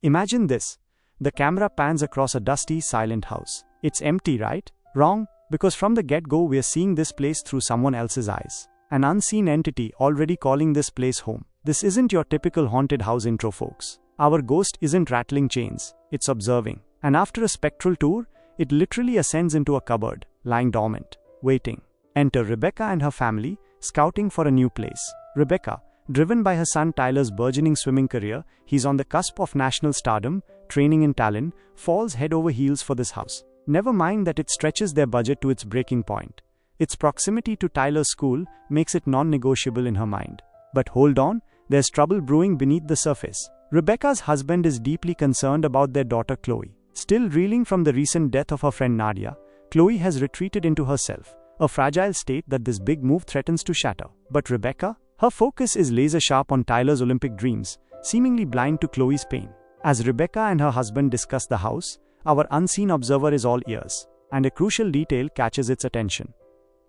Imagine this. The camera pans across a dusty, silent house. It's empty, right? Wrong, because from the get-go we're seeing this place through someone else's eyes. An unseen entity already calling this place home. This isn't your typical haunted house intro, folks. Our ghost isn't rattling chains, it's observing. And after a spectral tour, it literally ascends into a cupboard, lying dormant, waiting. Enter Rebecca and her family, scouting for a new place. Rebecca, driven by her son Tyler's burgeoning swimming career, he's on the cusp of national stardom, training in talent, falls head over heels for this house. Never mind that it stretches their budget to its breaking point. Its proximity to Tyler's school makes it non-negotiable in her mind. But hold on, there's trouble brewing beneath the surface. Rebecca's husband is deeply concerned about their daughter Chloe. Still reeling from the recent death of her friend Nadia, Chloe has retreated into herself, a fragile state that this big move threatens to shatter. But Rebecca? Her focus is laser-sharp on Tyler's Olympic dreams, seemingly blind to Chloe's pain. As Rebecca and her husband discuss the house, our unseen observer is all ears, and a crucial detail catches its attention.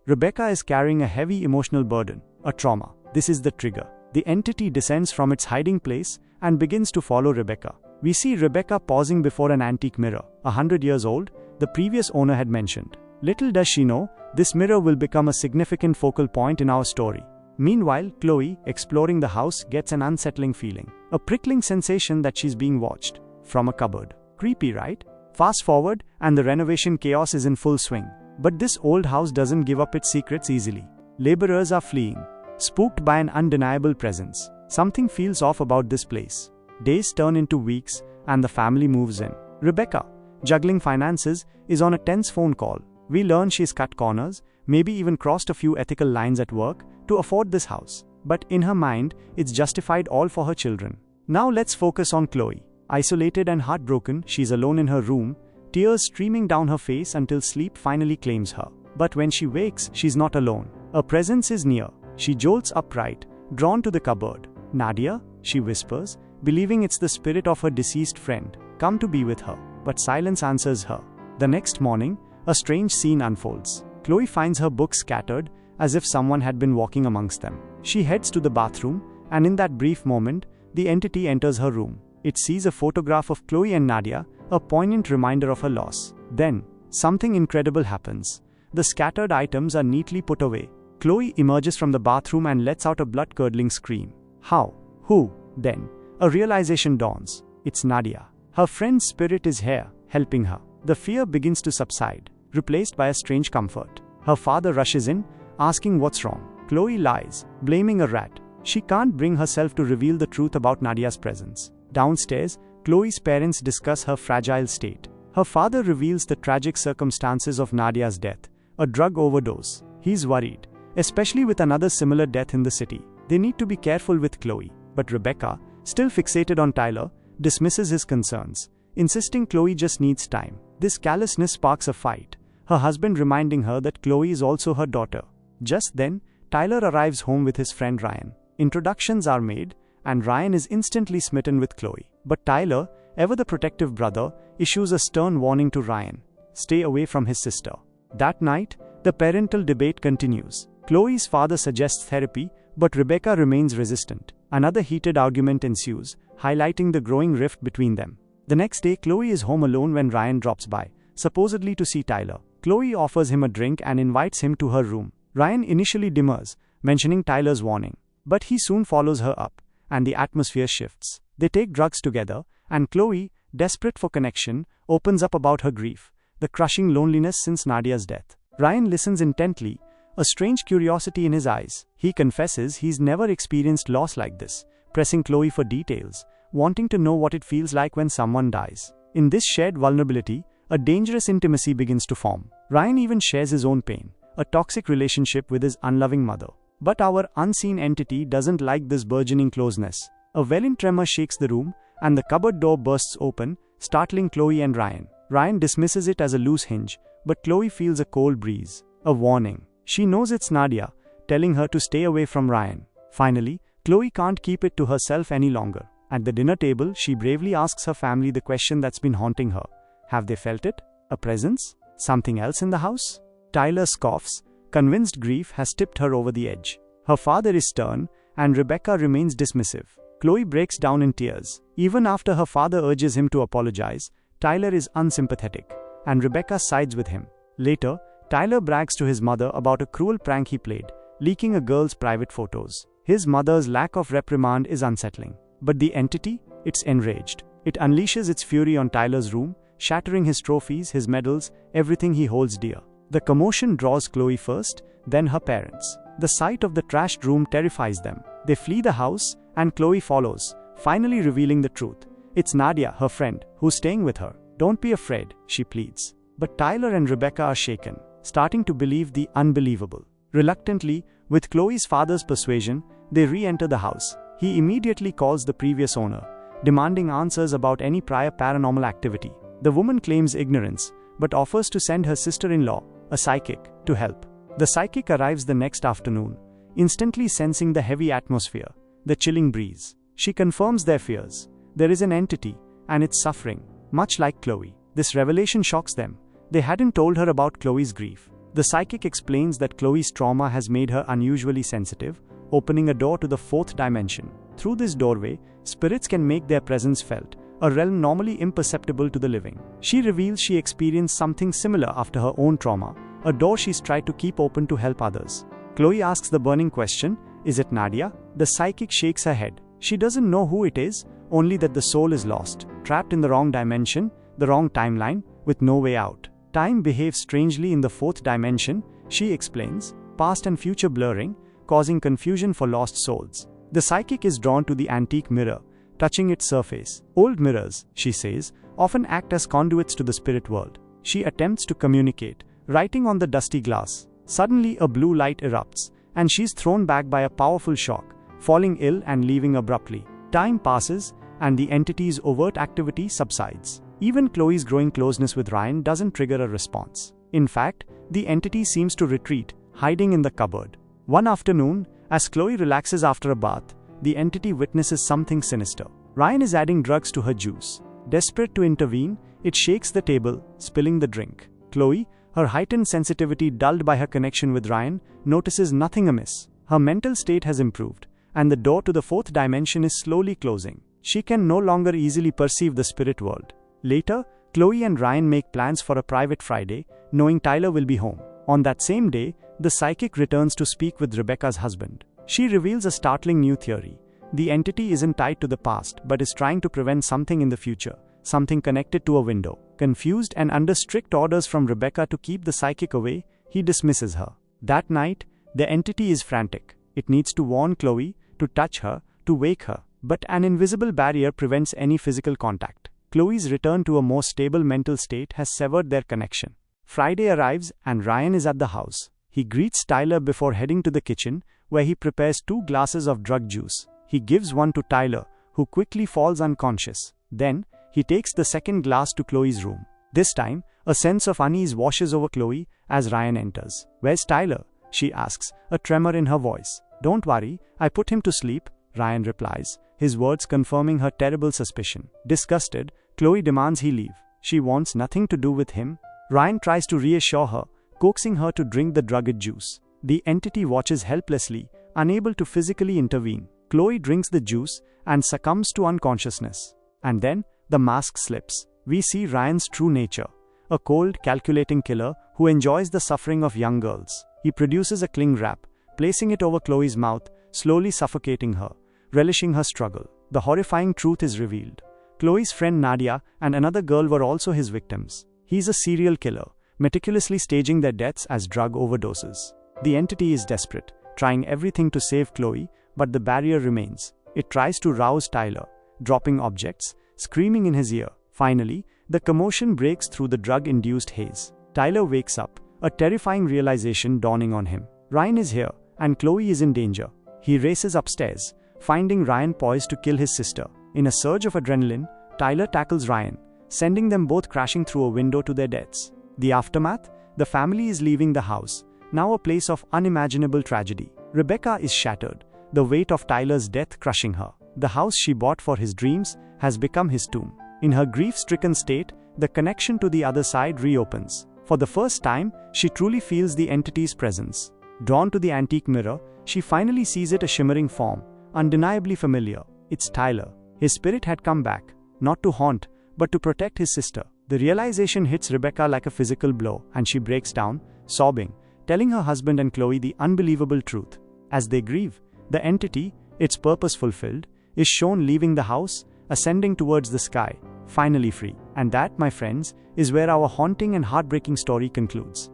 Rebecca is carrying a heavy emotional burden, a trauma. This is the trigger. The entity descends from its hiding place and begins to follow Rebecca. We see Rebecca pausing before an antique mirror, 100 years old, the previous owner had mentioned. Little does she know, this mirror will become a significant focal point in our story. Meanwhile, Chloe, exploring the house, gets an unsettling feeling. A prickling sensation that she's being watched. From a cupboard. Creepy, right? Fast forward, and the renovation chaos is in full swing. But this old house doesn't give up its secrets easily. Laborers are fleeing, spooked by an undeniable presence. Something feels off about this place. Days turn into weeks, and the family moves in. Rebecca, juggling finances, is on a tense phone call. We learn she's cut corners, maybe even crossed a few ethical lines at work, to afford this house. But in her mind, it's justified all for her children. Now let's focus on Chloe. Isolated and heartbroken, she's alone in her room, tears streaming down her face until sleep finally claims her. But when she wakes, she's not alone. A presence is near. She jolts upright, drawn to the cupboard. "Nadia," she whispers, believing it's the spirit of her deceased friend, come to be with her. But silence answers her. The next morning, a strange scene unfolds. Chloe finds her books scattered, as if someone had been walking amongst them. She heads to the bathroom, and in that brief moment, the entity enters her room. It sees a photograph of Chloe and Nadia, a poignant reminder of her loss. Then, something incredible happens. The scattered items are neatly put away. Chloe emerges from the bathroom and lets out a blood-curdling scream. How? Who? Then, a realization dawns. It's Nadia. Her friend's spirit is here, helping her. The fear begins to subside, replaced by a strange comfort. Her father rushes in, asking what's wrong. Chloe lies, blaming a rat. She can't bring herself to reveal the truth about Nadia's presence. Downstairs, Chloe's parents discuss her fragile state. Her father reveals the tragic circumstances of Nadia's death, a drug overdose. He's worried, especially with another similar death in the city. They need to be careful with Chloe. But Rebecca, still fixated on Tyler, dismisses his concerns, insisting Chloe just needs time. This callousness sparks a fight, her husband reminding her that Chloe is also her daughter. Just then, Tyler arrives home with his friend Ryan. Introductions are made, and Ryan is instantly smitten with Chloe. But Tyler, ever the protective brother, issues a stern warning to Ryan. Stay away from his sister. That night, the parental debate continues. Chloe's father suggests therapy, but Rebecca remains resistant. Another heated argument ensues, highlighting the growing rift between them. The next day, Chloe is home alone when Ryan drops by, supposedly to see Tyler. Chloe offers him a drink and invites him to her room. Ryan initially demurs, mentioning Tyler's warning. But he soon follows her up, and the atmosphere shifts. They take drugs together, and Chloe, desperate for connection, opens up about her grief, the crushing loneliness since Nadia's death. Ryan listens intently, a strange curiosity in his eyes. He confesses he's never experienced loss like this, pressing Chloe for details, wanting to know what it feels like when someone dies. In this shared vulnerability, a dangerous intimacy begins to form. Ryan even shares his own pain, a toxic relationship with his unloving mother. But our unseen entity doesn't like this burgeoning closeness. A violent tremor shakes the room, and the cupboard door bursts open, startling Chloe and Ryan. Ryan dismisses it as a loose hinge, but Chloe feels a cold breeze, a warning. She knows it's Nadia, telling her to stay away from Ryan. Finally, Chloe can't keep it to herself any longer. At the dinner table, she bravely asks her family the question that's been haunting her. Have they felt it? A presence? Something else in the house? Tyler scoffs, convinced grief has tipped her over the edge. Her father is stern, and Rebecca remains dismissive. Chloe breaks down in tears. Even after her father urges him to apologize, Tyler is unsympathetic, and Rebecca sides with him. Later, Tyler brags to his mother about a cruel prank he played, leaking a girl's private photos. His mother's lack of reprimand is unsettling. But the entity? It's enraged. It unleashes its fury on Tyler's room, shattering his trophies, his medals, everything he holds dear. The commotion draws Chloe first, then her parents. The sight of the trashed room terrifies them. They flee the house, and Chloe follows, finally revealing the truth. It's Nadia, her friend, who's staying with her. Don't be afraid, she pleads. But Tyler and Rebecca are shaken, starting to believe the unbelievable. Reluctantly, with Chloe's father's persuasion, they re-enter the house. He immediately calls the previous owner, demanding answers about any prior paranormal activity. The woman claims ignorance, but offers to send her sister-in-law, a psychic, to help. The psychic arrives the next afternoon, instantly sensing the heavy atmosphere, the chilling breeze. She confirms their fears. There is an entity, and it's suffering, much like Chloe. This revelation shocks them. They hadn't told her about Chloe's grief. The psychic explains that Chloe's trauma has made her unusually sensitive, opening a door to the fourth dimension. Through this doorway, spirits can make their presence felt, a realm normally imperceptible to the living. She reveals she experienced something similar after her own trauma, a door she's tried to keep open to help others. Chloe asks the burning question, is it Nadia? The psychic shakes her head. She doesn't know who it is, only that the soul is lost, trapped in the wrong dimension, the wrong timeline, with no way out. Time behaves strangely in the fourth dimension, she explains, past and future blurring, causing confusion for lost souls. The psychic is drawn to the antique mirror, touching its surface. Old mirrors, she says, often act as conduits to the spirit world. She attempts to communicate, writing on the dusty glass. Suddenly a blue light erupts, and she's thrown back by a powerful shock, falling ill and leaving abruptly. Time passes, and the entity's overt activity subsides. Even Chloe's growing closeness with Ryan doesn't trigger a response. In fact, the entity seems to retreat, hiding in the cupboard. One afternoon, as Chloe relaxes after a bath, the entity witnesses something sinister. Ryan is adding drugs to her juice. Desperate to intervene, it shakes the table, spilling the drink. Chloe, her heightened sensitivity dulled by her connection with Ryan, notices nothing amiss. Her mental state has improved, and the door to the fourth dimension is slowly closing. She can no longer easily perceive the spirit world. Later, Chloe and Ryan make plans for a private Friday, knowing Tyler will be home. On that same day, the psychic returns to speak with Rebecca's husband. She reveals a startling new theory. The entity isn't tied to the past, but is trying to prevent something in the future, something connected to a window. Confused and under strict orders from Rebecca to keep the psychic away, he dismisses her. That night, the entity is frantic. It needs to warn Chloe, to touch her, to wake her. But an invisible barrier prevents any physical contact. Chloe's return to a more stable mental state has severed their connection. Friday arrives, and Ryan is at the house. He greets Tyler before heading to the kitchen, where he prepares 2 glasses of drug juice. He gives one to Tyler, who quickly falls unconscious. Then, he takes the second glass to Chloe's room. This time, a sense of unease washes over Chloe as Ryan enters. "Where's Tyler?" she asks, a tremor in her voice. "Don't worry, I put him to sleep," Ryan replies, his words confirming her terrible suspicion. Disgusted, Chloe demands he leave. She wants nothing to do with him. Ryan tries to reassure her, coaxing her to drink the drugged juice. The entity watches helplessly, unable to physically intervene. Chloe drinks the juice and succumbs to unconsciousness. And then, the mask slips. We see Ryan's true nature, a cold, calculating killer who enjoys the suffering of young girls. He produces a cling wrap, placing it over Chloe's mouth, slowly suffocating her, relishing her struggle. The horrifying truth is revealed. Chloe's friend Nadia and another girl were also his victims. He's a serial killer, meticulously staging their deaths as drug overdoses. The entity is desperate, trying everything to save Chloe, but the barrier remains. It tries to rouse Tyler, dropping objects, screaming in his ear. Finally, the commotion breaks through the drug-induced haze. Tyler wakes up, a terrifying realization dawning on him. Ryan is here, and Chloe is in danger. He races upstairs, finding Ryan poised to kill his sister. In a surge of adrenaline, Tyler tackles Ryan, sending them both crashing through a window to their deaths. The aftermath? The family is leaving the house, now a place of unimaginable tragedy. Rebecca is shattered, the weight of Tyler's death crushing her. The house she bought for his dreams has become his tomb. In her grief-stricken state, the connection to the other side reopens. For the first time, she truly feels the entity's presence. Drawn to the antique mirror, she finally sees it, a shimmering form, undeniably familiar. It's Tyler. His spirit had come back, not to haunt, but to protect his sister. The realization hits Rebecca like a physical blow, and she breaks down, sobbing, telling her husband and Chloe the unbelievable truth. As they grieve, the entity, its purpose fulfilled, is shown leaving the house, ascending towards the sky, finally free. And that, my friends, is where our haunting and heartbreaking story concludes.